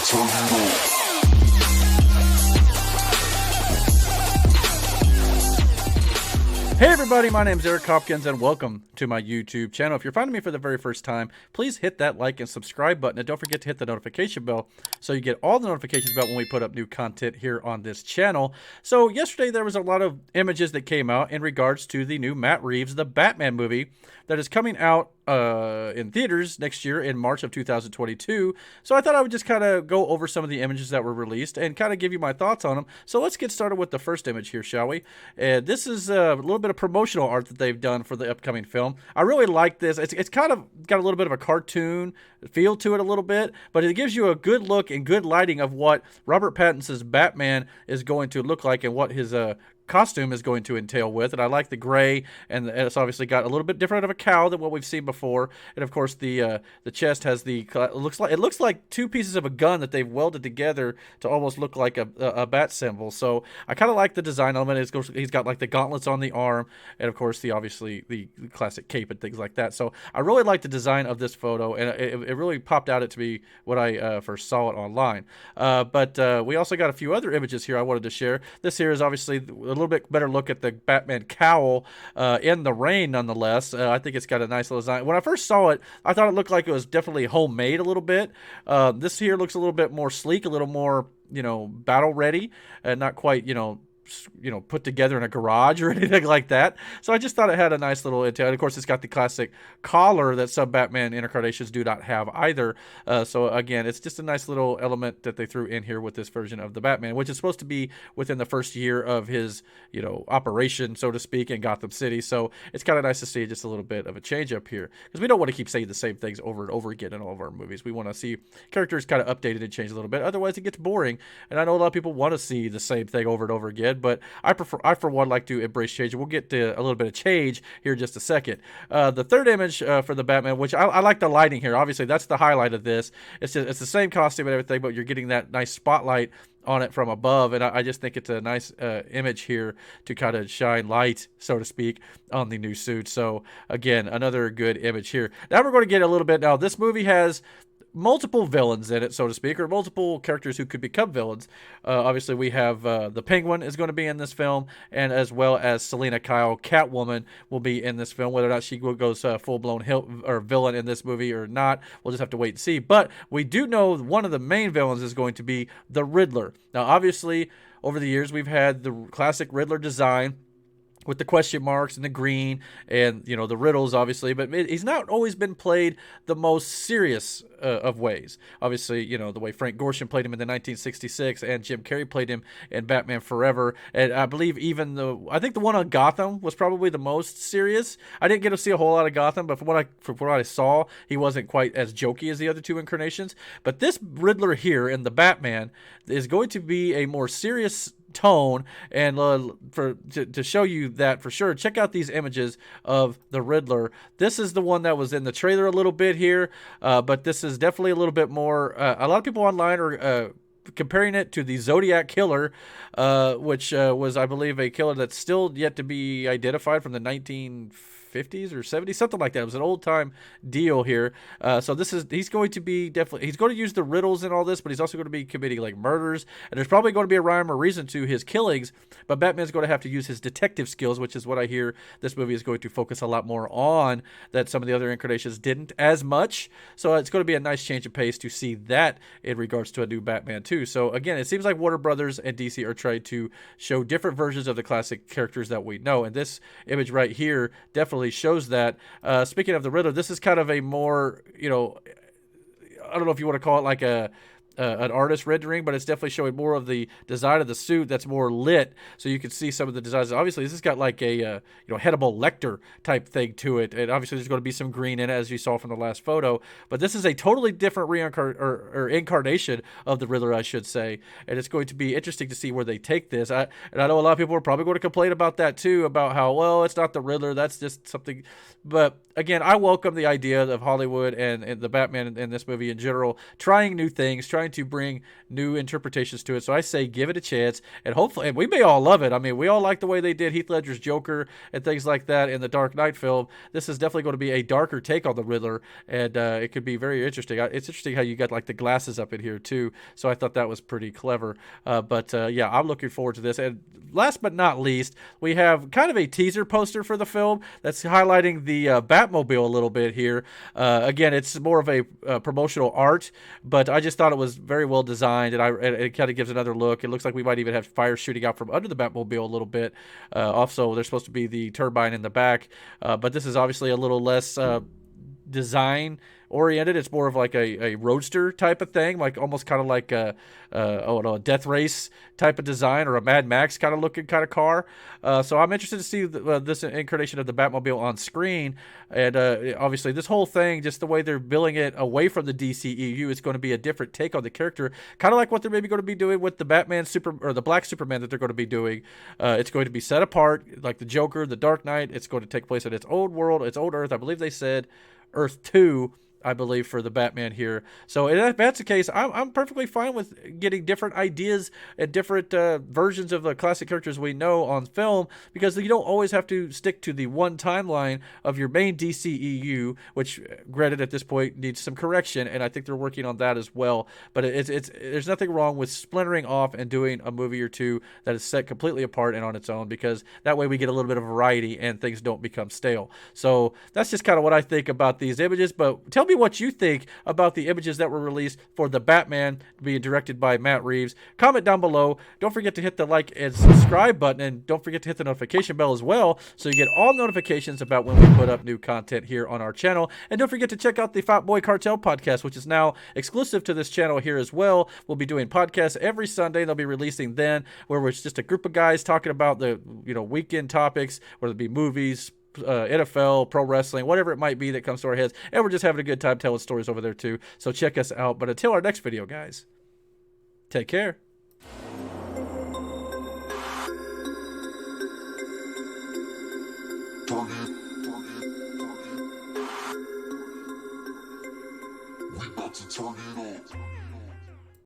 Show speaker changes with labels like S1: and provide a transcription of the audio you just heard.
S1: Hey everybody, my name is Eric Hopkins and welcome to my YouTube channel. If you're finding me for the very first time, please hit that like and subscribe button and don't forget to hit the notification bell so you get all the notifications about when we put up new content here on this channel. So yesterday there was a lot of images that came out in regards to the new Matt Reeves, the Batman movie that is coming out in theaters next year in March of 2022. So I thought I would just kind of go over some of the images that were released and kind of give you my thoughts on them. So let's get started with the first image here, shall we? This is a little bit of promotional art that they've done for the upcoming film. I really like this. It's kind of got a little bit of a cartoon feel to it a little bit, but it gives you a good look and good lighting of what Robert Pattinson's Batman is going to look like and what his costume is going to entail with. And I like the gray, and it's obviously got a little bit different of a cowl than what we've seen before. And of course the chest has it looks like two pieces of a gun that they've welded together to almost look like a bat symbol. So I kind of like the design element. He's got like the gauntlets on the arm, and of course the classic cape and things like that. So I really like the design of this photo, and it really popped out to me when I first saw it online. But we also got a few other images here I wanted to share. This here is obviously a little bit better look at the Batman cowl in the rain nonetheless. I think it's got a nice little design. When I first saw it, I thought it looked like it was definitely homemade a little bit. This here looks a little bit more sleek, a little more, battle ready, and not quite, put together in a garage or anything like that. So I just thought it had a nice little detail. And of course, it's got the classic collar that some Batman incarnations do not have either. So again, it's just a nice little element that they threw in here with this version of the Batman, which is supposed to be within the first year of his, operation, so to speak, in Gotham City. So it's kind of nice to see just a little bit of a change up here, because we don't want to keep saying the same things over and over again in all of our movies. We want to see characters kind of updated and changed a little bit. Otherwise, it gets boring. And I know a lot of people want to see the same thing over and over again. But I for one like to embrace change. We'll get to a little bit of change here in just a second. The third image for the Batman, which I like the lighting here. Obviously, that's the highlight of this. It's the same costume and everything, but you're getting that nice spotlight on it from above, and I just think it's a nice image here to kind of shine light, so to speak, on the new suit. So again, another good image here. Now we're going to get a little bit. Now this movie has multiple villains in it, so to speak, or multiple characters who could become villains. Obviously, we have the Penguin is going to be in this film, and as well as Selena Kyle, Catwoman, will be in this film. Whether or not she goes full-blown villain in this movie or not, we'll just have to wait and see. But we do know one of the main villains is going to be the Riddler. Now, obviously, over the years, we've had the classic Riddler design with the question marks and the green and, the riddles, obviously. But he's not always been played the most serious of ways. Obviously, the way Frank Gorshin played him in the 1966 and Jim Carrey played him in Batman Forever. And I believe I think the one on Gotham was probably the most serious. I didn't get to see a whole lot of Gotham, but from what I saw, he wasn't quite as jokey as the other two incarnations. But this Riddler here in the Batman is going to be a more serious tone, and to show you that for sure, check out these images of the Riddler. This is the one that was in the trailer a little bit here, but this is definitely a little bit more. A lot of people online are comparing it to the Zodiac Killer, which was, I believe, a killer that's still yet to be identified from the 1950s or 70s, something like that. It was an old time deal here. So he's going to use the riddles and all this, but he's also going to be committing like murders, and there's probably going to be a rhyme or reason to his killings, but Batman's going to have to use his detective skills, which is what I hear this movie is going to focus a lot more on, that some of the other incarnations didn't as much. So it's going to be a nice change of pace to see that in regards to a new Batman too. So again, it seems like Warner Brothers and DC are trying to show different versions of the classic characters that we know, and this image right here definitely shows that. Speaking of the Riddler, this is kind of a more, I don't know if you want to call it like an artist rendering, but it's definitely showing more of the design of the suit that's more lit, so you can see some of the designs. Obviously, this has got like a Hannibal Lecter type thing to it, and obviously there's going to be some green in it, as you saw from the last photo. But this is a totally different incarnation of the Riddler, I should say, and it's going to be interesting to see where they take this. And I know a lot of people are probably going to complain about that too, about how, well, it's not the Riddler, that's just something. But again, I welcome the idea of Hollywood and the Batman in this movie in general trying new things, trying trying to bring new interpretations to it. So I say give it a chance, and hopefully, and we may all love it. I mean, we all like the way they did Heath Ledger's Joker and things like that in the Dark Knight film. This is definitely going to be a darker take on the Riddler, and it could be very interesting. It's interesting how you got like the glasses up in here too. So I thought that was pretty clever. But yeah, I'm looking forward to this. And last but not least, we have kind of a teaser poster for the film that's highlighting the Batmobile a little bit here. Again, it's more of a promotional art, but I just thought it was very well designed, and it kind of gives another look. It looks like we might even have fire shooting out from under the Batmobile a little bit. Also, there's supposed to be the turbine in the back, but this is obviously a little less design oriented. It's more of like a roadster type of thing, like almost kind of like a death race type of design, or a Mad Max kind of looking kind of car. So I'm interested to see this incarnation of the Batmobile on screen. And obviously this whole thing, just the way they're billing it away from the DCEU, it's going to be a different take on the character, kind of like what they're maybe going to be doing with the the Black Superman that they're going to be doing. It's going to be set apart, like the Joker, the Dark Knight. It's going to take place in its own world, its own Earth. I believe they said Earth 2, I believe, for the Batman here. So if that's the case, I'm perfectly fine with getting different ideas and different versions of the classic characters we know on film, because you don't always have to stick to the one timeline of your main DCEU, which, granted, at this point needs some correction, and I think they're working on that as well. But there's nothing wrong with splintering off and doing a movie or two that is set completely apart and on its own, because that way we get a little bit of variety and things don't become stale. So that's just kind of what I think about these images. But tell me what you think about the images that were released for the Batman being directed by Matt Reeves. Comment down below. Don't forget to hit the like and subscribe button, and don't forget to hit the notification bell as well, so you get all notifications about when we put up new content here on our channel. And don't forget to check out the Fat Boy Cartel podcast, which is now exclusive to this channel here as well. We'll be doing podcasts every Sunday. They'll be releasing then, where it's just a group of guys talking about the weekend topics, whether it be movies, NFL, pro wrestling, whatever it might be that comes to our heads, and we're just having a good time telling stories over there too. So check us out. But until our next video, guys, take care. We about to turn it on.